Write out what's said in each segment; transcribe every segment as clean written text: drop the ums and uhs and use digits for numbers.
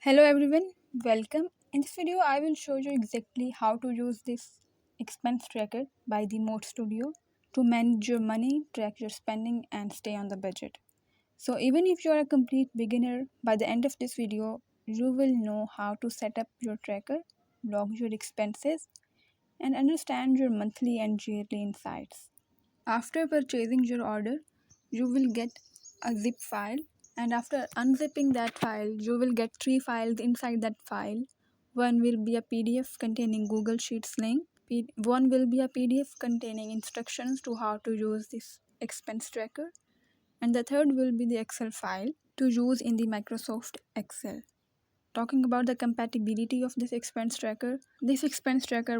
Hello everyone, welcome. In this video, I will show you exactly how to use this expense tracker by the Mode Studio to manage your money, track your spending, and stay on the budget. So even if you are a complete beginner, by the end of this video, you will know how to set up your tracker, log your expenses, and understand your monthly and yearly insights. After purchasing your order, you will get a zip file, and after unzipping that file, you will get three files inside that file. One will be a PDF containing Google Sheets link. One will be a PDF containing instructions to how to use this expense tracker, and the third will be the Excel file to use in the Microsoft Excel. Talking about the compatibility of this expense tracker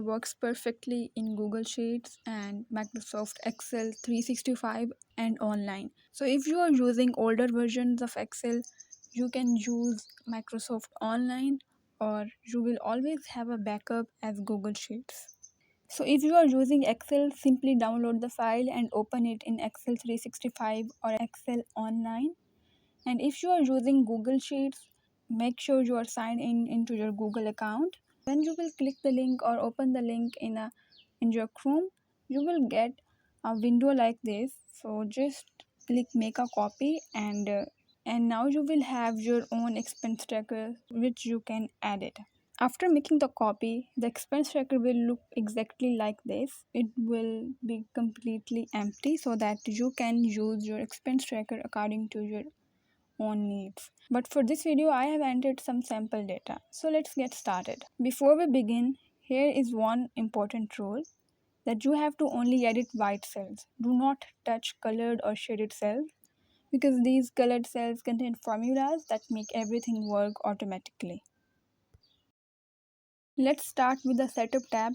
works perfectly in Google Sheets and Microsoft Excel 365 and online. So if you are using older versions of Excel, you can use Microsoft Online, or you will always have a backup as Google Sheets. So if you are using Excel, simply download the file and open it in Excel 365 or Excel Online. And if you are using Google Sheets, make sure you are signed in into your Google account. When you will click the link or open the link in your Chrome, you will get a window like this. So just click make a copy, and now you will have your own expense tracker which you can add it. After making the copy, the expense tracker will look exactly like this. It will be completely empty so that you can use your expense tracker according to your own needs. But for this video, I have entered some sample data. So let's get started. Before we begin, here is one important rule, that you have to only edit white cells. Do not touch colored or shaded cells, because these colored cells contain formulas that make everything work automatically. Let's start with the setup tab.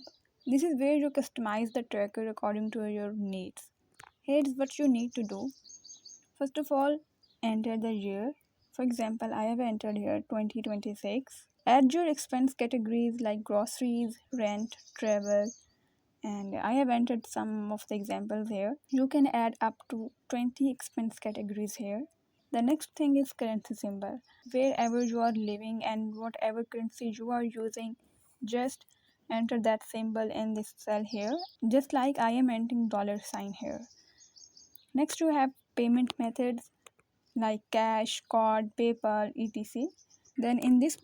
This is where you customize the tracker according to your needs. Here's what you need to do. First of all, enter the year. For example, I have entered here 2026. Add your expense categories like groceries, rent, travel, and I have entered some of the examples here. You can add up to 20 expense categories here. The next thing is currency symbol. Wherever you are living and whatever currency you are using, just enter that symbol in this cell here, just like I am entering $sign here. Next, you have payment methods like cash, card, PayPal, etc. Then in this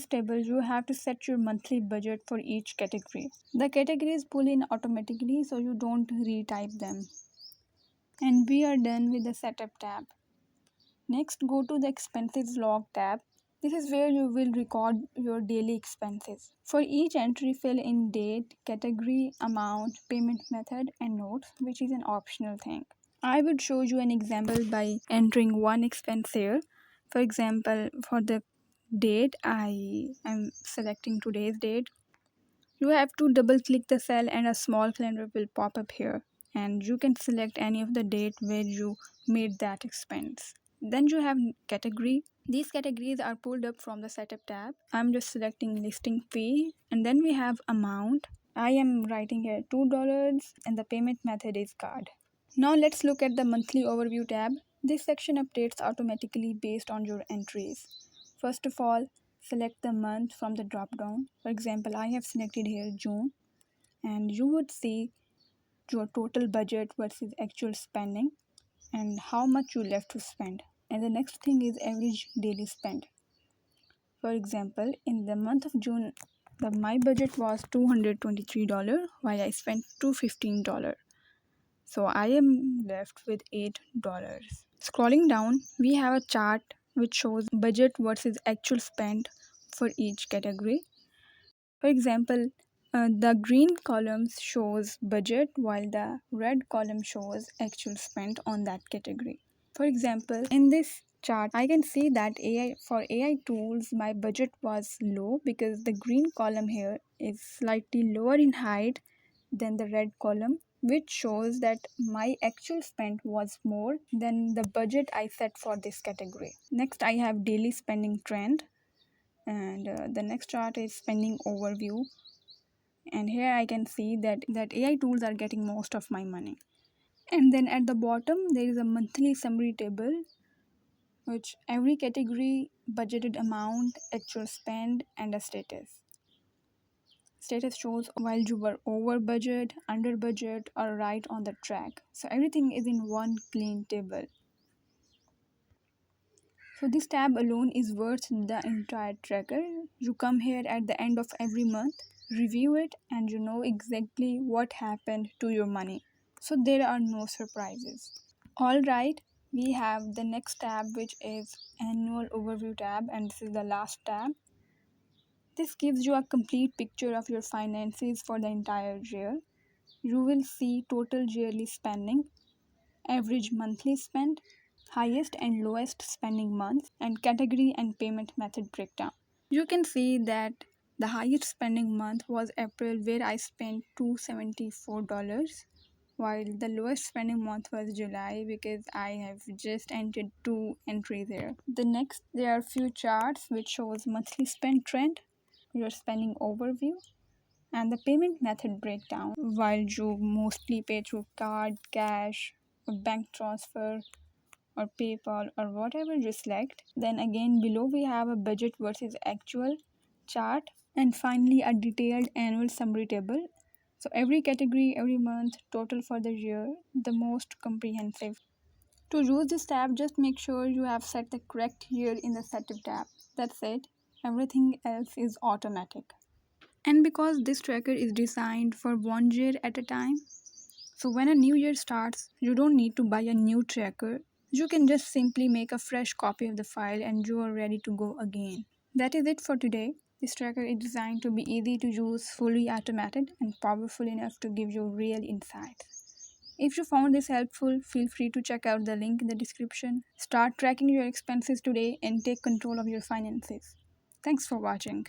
table, you have to set your monthly budget for each category. The categories pull in automatically, so you don't retype them. And we are done with the setup tab. Next, go to the expenses log tab. This is where you will record your daily expenses. For each entry, fill in date, category, amount, payment method, and notes, which is an optional thing. I would show you an example by entering one expense here. For example, for the date, I am selecting today's date. You have to double click the cell and a small calendar will pop up here, and you can select any of the date where you made that expense. Then you have category. These categories are pulled up from the setup tab. I'm just selecting listing fee, and then we have amount. I am writing here $2 and the payment method is card. Now let's look at the monthly overview tab. This section updates automatically based on your entries. First of all, select the month from the drop down. For example, I have selected here June, and you would see your total budget versus actual spending and how much you left to spend. And the next thing is average daily spend. For example, in the month of June, my budget was $223 while I spent $215. So I am left with $8. Scrolling down, we have a chart which shows budget versus actual spend for each category. For example, the green column shows budget while the red column shows actual spend on that category. For example, in this chart, I can see that for AI tools, my budget was low because the green column here is slightly lower in height than the red column, which shows that my actual spend was more than the budget I set for this category. Next, I have daily spending trend, and the next chart is spending overview. And here I can see that AI tools are getting most of my money. And then at the bottom, there is a monthly summary table which every category, budgeted amount, actual spend, and a status. Status shows while you were over budget, under budget, or right on the track. So everything is in one clean table. So this tab alone is worth the entire tracker. You come here at the end of every month, review it, and you know exactly what happened to your money. So there are no surprises. Alright, we have the next tab, which is annual overview tab, and this is the last tab. This gives you a complete picture of your finances for the entire year. You will see total yearly spending, average monthly spend, highest and lowest spending months, and category and payment method breakdown. You can see that the highest spending month was April, where I spent $274, while the lowest spending month was July because I have just entered two entries there. The next, there are few charts which shows monthly spend trend, your spending overview, and the payment method breakdown. While you mostly pay through card, cash, a bank transfer, or PayPal, or whatever you select. Then again below we have a budget versus actual chart, and finally a detailed annual summary table. So every category, every month, total for the year, the most comprehensive. To use this tab, just make sure you have set the correct year in the setup tab. That's it. Everything else is automatic. And because this tracker is designed for 1 year at a time, so when a new year starts, you don't need to buy a new tracker. You can just simply make a fresh copy of the file and you are ready to go again. That is it for today. This tracker is designed to be easy to use, fully automated, and powerful enough to give you real insights. If you found this helpful, feel free to check out the link in the description. Start tracking your expenses today and take control of your finances. Thanks for watching.